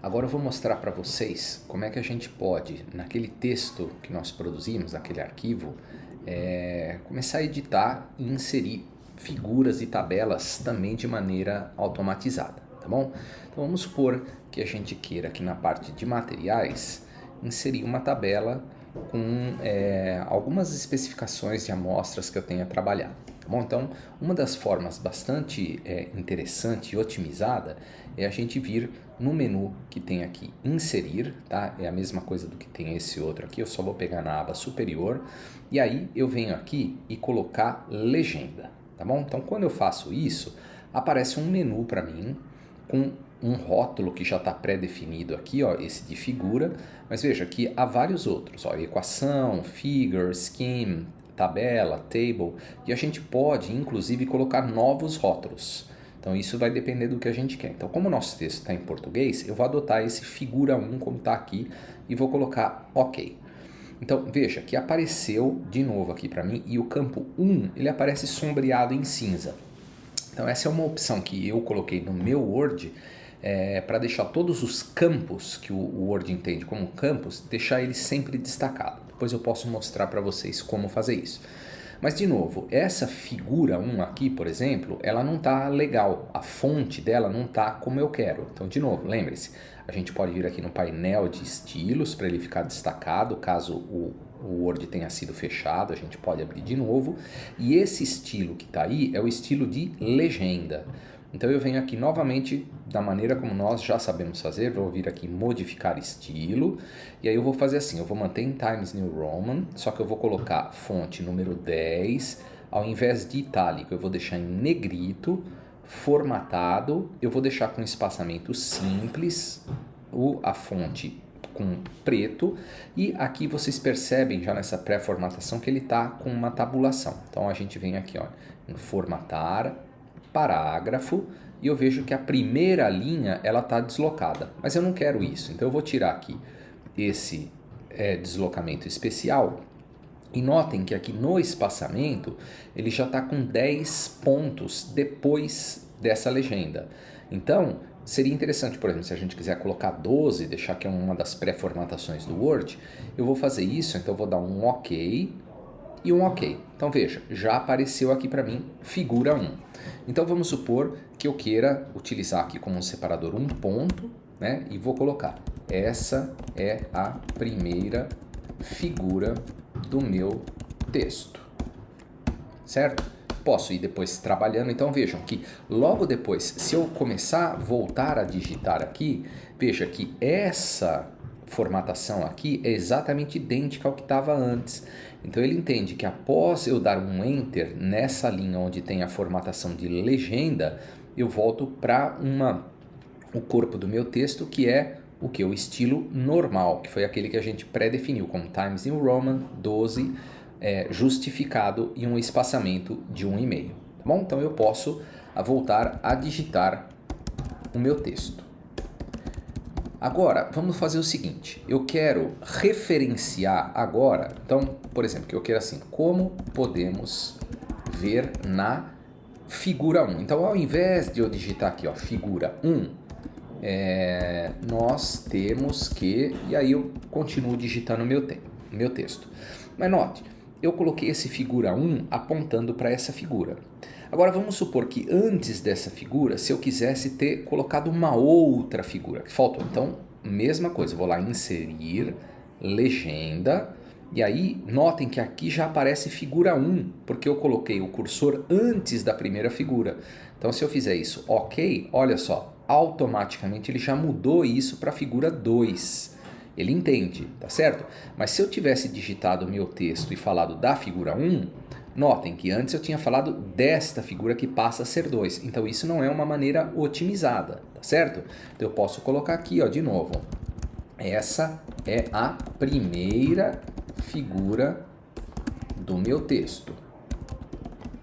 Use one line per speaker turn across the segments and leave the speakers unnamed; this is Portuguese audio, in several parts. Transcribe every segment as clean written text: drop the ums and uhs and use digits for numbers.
Agora eu vou mostrar para vocês como é que a gente pode, naquele texto que nós produzimos, naquele arquivo, começar a editar e inserir figuras e tabelas também de maneira automatizada, tá bom? Então vamos supor que a gente queira aqui na parte de materiais inserir uma tabela com algumas especificações de amostras que eu tenha trabalhado. Tá bom? Então, uma das formas bastante interessante e otimizada é a gente vir no menu que tem aqui inserir, tá? É a mesma coisa do que tem esse outro aqui, eu só vou pegar na aba superior e aí eu venho aqui e colocar legenda, tá bom? Então, quando eu faço isso, aparece um menu para mim com um rótulo que já está pré-definido aqui, ó, esse de figura, mas veja que há vários outros, ó, equação, figure, scheme, tabela, table, e a gente pode inclusive colocar novos rótulos. Então isso vai depender do que a gente quer. Então como o nosso texto está em português, eu vou adotar esse figura 1 como está aqui e vou colocar OK. Então veja que apareceu de novo aqui para mim e o campo 1 ele aparece sombreado em cinza. Então essa é uma opção que eu coloquei no meu Word para deixar todos os campos que o Word entende como campos, deixar eles sempre destacados. Depois eu posso mostrar para vocês como fazer isso. Mas de novo, essa figura 1 aqui, por exemplo, ela não está legal, a fonte dela não está como eu quero. Então de novo, lembre-se, a gente pode vir aqui no painel de estilos para ele ficar destacado, caso o Word tenha sido fechado, a gente pode abrir de novo. E esse estilo que está aí é o estilo de legenda. Então eu venho aqui novamente da maneira como nós já sabemos fazer, vou vir aqui modificar estilo, e aí eu vou fazer assim, eu vou manter em Times New Roman, só que eu vou colocar fonte número 10, ao invés de itálico eu vou deixar em negrito, formatado, eu vou deixar com espaçamento simples, a fonte com preto, e aqui vocês percebem já nessa pré-formatação que ele está com uma tabulação. Então a gente vem aqui, ó, em formatar, parágrafo, e eu vejo que a primeira linha ela está deslocada, mas eu não quero isso, então eu vou tirar aqui esse deslocamento especial, e notem que aqui no espaçamento ele já está com 10 pontos depois dessa legenda. Então seria interessante, por exemplo, se a gente quiser colocar 12, deixar que é uma das pré-formatações do Word, eu vou fazer isso, então eu vou dar um OK e um OK. Então veja, já apareceu aqui para mim figura 1. Então vamos supor que eu queira utilizar aqui como um separador um ponto, né? E vou colocar, essa é a primeira figura do meu texto, certo? Posso ir depois trabalhando, então vejam que logo depois, se eu começar a voltar a digitar aqui, veja que essa formatação aqui é exatamente idêntica ao que estava antes. Então ele entende que após eu dar um Enter nessa linha onde tem a formatação de legenda, eu volto para o corpo do meu texto, que é o que? O estilo normal, que foi aquele que a gente pré-definiu como Times New Roman 12, justificado e um espaçamento de 1,5. Tá bom? Então eu posso voltar a digitar o meu texto. Agora, vamos fazer o seguinte, eu quero referenciar agora, então, por exemplo, que eu quero assim, como podemos ver na figura 1. Então, ao invés de eu digitar aqui, ó, figura 1, nós temos que, e aí eu continuo digitando meu texto. Mas note, eu coloquei esse figura 1 apontando para essa figura. Agora vamos supor que antes dessa figura, se eu quisesse ter colocado uma outra figura, que faltou. Então, mesma coisa, eu vou lá inserir, legenda, e aí notem que aqui já aparece figura 1, porque eu coloquei o cursor antes da primeira figura. Então se eu fizer isso OK, olha só, automaticamente ele já mudou isso para a figura 2. Ele entende, tá certo? Mas se eu tivesse digitado o meu texto e falado da figura 1, notem que antes eu tinha falado desta figura que passa a ser 2. Então isso não é uma maneira otimizada, tá certo? Então eu posso colocar aqui, ó, de novo. Essa é a primeira figura do meu texto.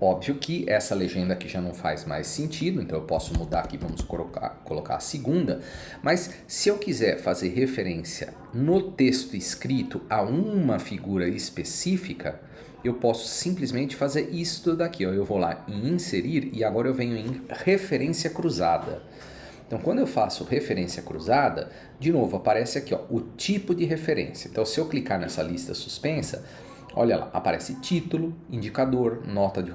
Óbvio que essa legenda aqui já não faz mais sentido, então eu posso mudar aqui, vamos colocar a segunda, mas se eu quiser fazer referência no texto escrito a uma figura específica, eu posso simplesmente fazer isso daqui, ó. Eu vou lá em inserir e agora eu venho em referência cruzada. Então Então, quando eu faço referência cruzada, de novo, aparece aqui ó, o tipo de referência. Então, se eu clicar nessa lista suspensa, olha lá, aparece título, indicador, nota de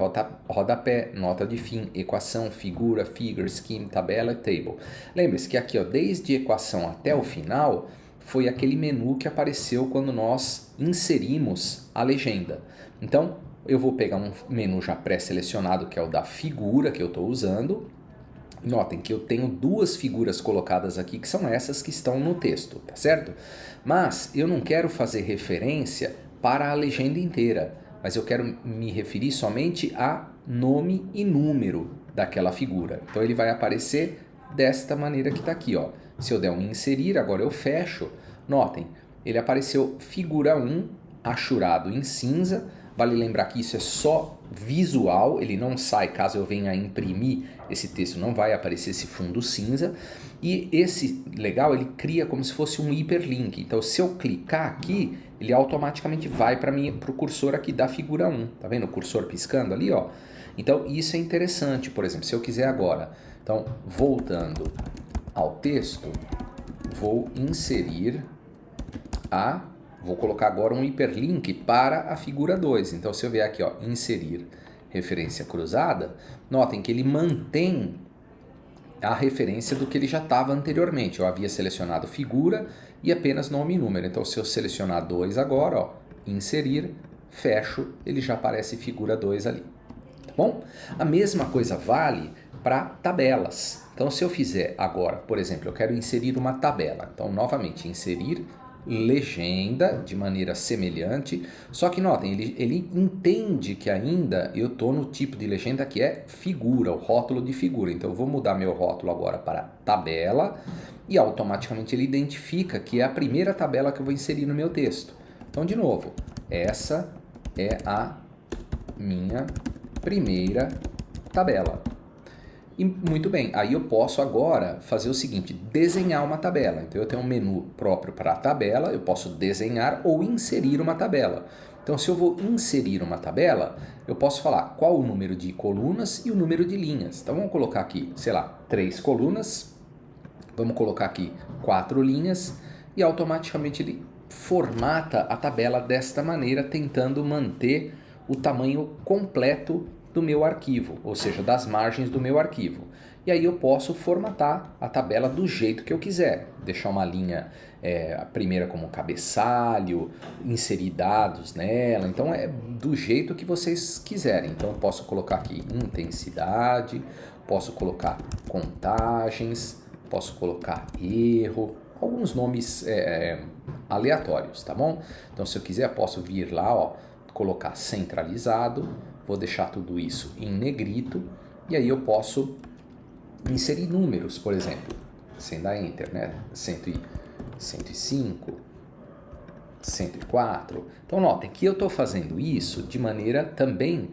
rodapé, nota de fim, equação, figura, figure, scheme, tabela e table. Lembre-se que aqui, ó, desde equação até o final, foi aquele menu que apareceu quando nós inserimos a legenda. Então, eu vou pegar um menu já pré-selecionado, que é o da figura que eu estou usando. Notem que eu tenho duas figuras colocadas aqui, que são essas que estão no texto, tá certo? Mas eu não quero fazer referência para a legenda inteira, mas eu quero me referir somente a nome e número daquela figura. Então ele vai aparecer desta maneira que está aqui, ó. Se eu der um inserir, agora eu fecho. Notem, ele apareceu figura 1, achurado em cinza. Vale lembrar que isso é só visual, ele não sai, caso eu venha a imprimir esse texto, não vai aparecer esse fundo cinza. E esse legal, ele cria como se fosse um hiperlink. Então, se eu clicar aqui, ele automaticamente vai para o cursor aqui da figura 1. Tá vendo o cursor piscando ali, ó? Então, isso é interessante, por exemplo, se eu quiser agora. Então, voltando ao texto, vou inserir vou colocar agora um hiperlink para a figura 2. Então, se eu vier aqui, ó, inserir referência cruzada, notem que ele mantém a referência do que ele já estava anteriormente. Eu havia selecionado figura e apenas nome e número. Então, se eu selecionar 2 agora, ó, inserir, fecho, ele já aparece figura 2 ali. Tá bom? A mesma coisa vale para tabelas. Então, se eu fizer agora, por exemplo, eu quero inserir uma tabela. Então, novamente, inserir legenda de maneira semelhante, só que notem, ele entende que ainda eu estou no tipo de legenda que é figura, o rótulo de figura. Então eu vou mudar meu rótulo agora para tabela e automaticamente ele identifica que é a primeira tabela que eu vou inserir no meu texto. Então, de novo, essa é a minha primeira tabela. E muito bem, aí eu posso agora fazer o seguinte, desenhar uma tabela. Então eu tenho um menu próprio para a tabela, eu posso desenhar ou inserir uma tabela. Então se eu vou inserir uma tabela, eu posso falar qual o número de colunas e o número de linhas. Então vamos colocar aqui, sei lá, 3 colunas, vamos colocar aqui 4 linhas e automaticamente ele formata a tabela desta maneira, tentando manter o tamanho completo do meu arquivo, ou seja, das margens do meu arquivo. E aí eu posso formatar a tabela do jeito que eu quiser. Deixar uma linha, a primeira como cabeçalho, inserir dados nela. Então é do jeito que vocês quiserem. Então eu posso colocar aqui intensidade, posso colocar contagens, posso colocar erro, alguns nomes aleatórios, tá bom? Então se eu quiser posso vir lá, ó, colocar centralizado. Vou deixar tudo isso em negrito e aí eu posso inserir números, por exemplo, sem dar Enter, né? 105, 104. Então notem que eu estou fazendo isso de maneira também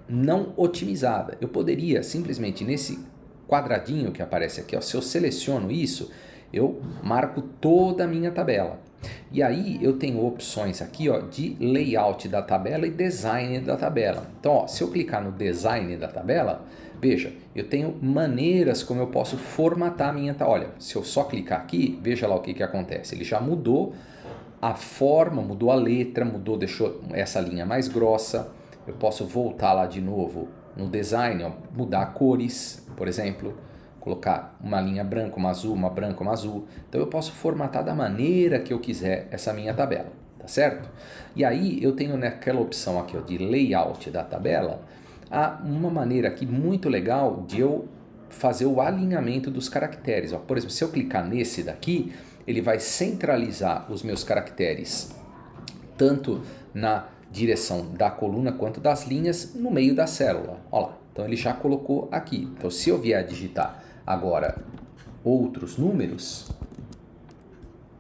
não otimizada. Eu poderia simplesmente nesse quadradinho que aparece aqui, ó, se eu seleciono isso, eu marco toda a minha tabela. E aí eu tenho opções aqui, ó, de layout da tabela e design da tabela. Então, ó, se eu clicar no design da tabela, veja, eu tenho maneiras como eu posso formatar a minha tabela. Olha, se eu só clicar aqui, veja lá o que acontece. Ele já mudou a forma, mudou a letra, deixou essa linha mais grossa. Eu posso voltar lá de novo no design, ó, mudar cores, por exemplo. Colocar uma linha branca, uma azul, uma branca, uma azul. Então eu posso formatar da maneira que eu quiser essa minha tabela, tá certo? E aí eu tenho naquela opção aqui, ó, de layout da tabela, uma maneira aqui muito legal de eu fazer o alinhamento dos caracteres. Ó. Por exemplo, se eu clicar nesse daqui, ele vai centralizar os meus caracteres tanto na direção da coluna quanto das linhas no meio da célula. Ó lá. Então ele já colocou aqui. Então se eu vier digitar agora outros números,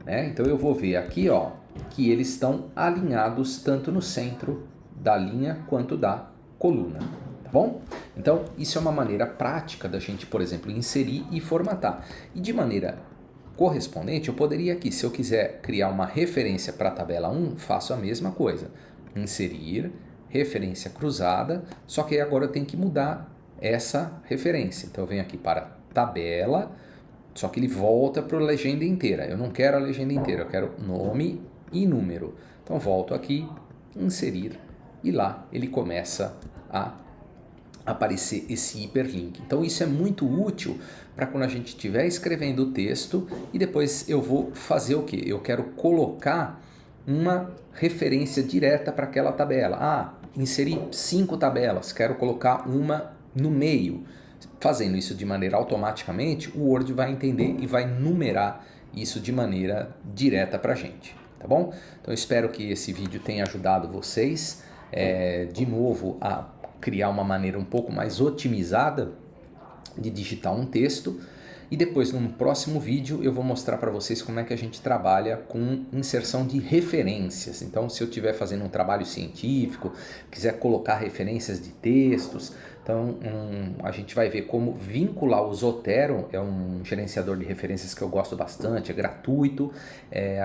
né? Então eu vou ver aqui, ó, que eles estão alinhados tanto no centro da linha quanto da coluna, tá bom? Então isso é uma maneira prática da gente, por exemplo, inserir e formatar. E de maneira correspondente, eu poderia aqui, se eu quiser criar uma referência para a tabela 1, faço a mesma coisa. Inserir, referência cruzada, só que agora eu tenho que mudar essa referência. Então eu venho aqui para tabela, só que ele volta para a legenda inteira. Eu não quero a legenda inteira, eu quero nome e número. Então volto aqui, inserir, e lá ele começa a aparecer esse hiperlink. Então isso é muito útil para quando a gente estiver escrevendo o texto e depois eu vou fazer o que? Eu quero colocar uma referência direta para aquela tabela. Ah, inseri 5 tabelas, quero colocar uma no meio. Fazendo isso de maneira automaticamente, o Word vai entender e vai numerar isso de maneira direta para a gente, tá bom? Então eu espero que esse vídeo tenha ajudado vocês, de novo, a criar uma maneira um pouco mais otimizada de digitar um texto. E depois, num próximo vídeo, eu vou mostrar para vocês como é que a gente trabalha com inserção de referências. Então, se eu estiver fazendo um trabalho científico, quiser colocar referências de textos, então a gente vai ver como vincular o Zotero, é um gerenciador de referências que eu gosto bastante, é gratuito,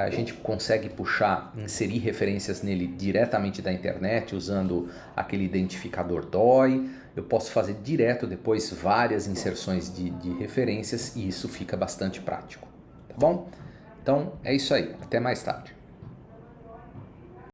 a gente consegue puxar, inserir referências nele diretamente da internet, usando aquele identificador DOI. Eu posso fazer direto depois várias inserções de referências e isso fica bastante prático, tá bom? Então é isso aí, até mais tarde.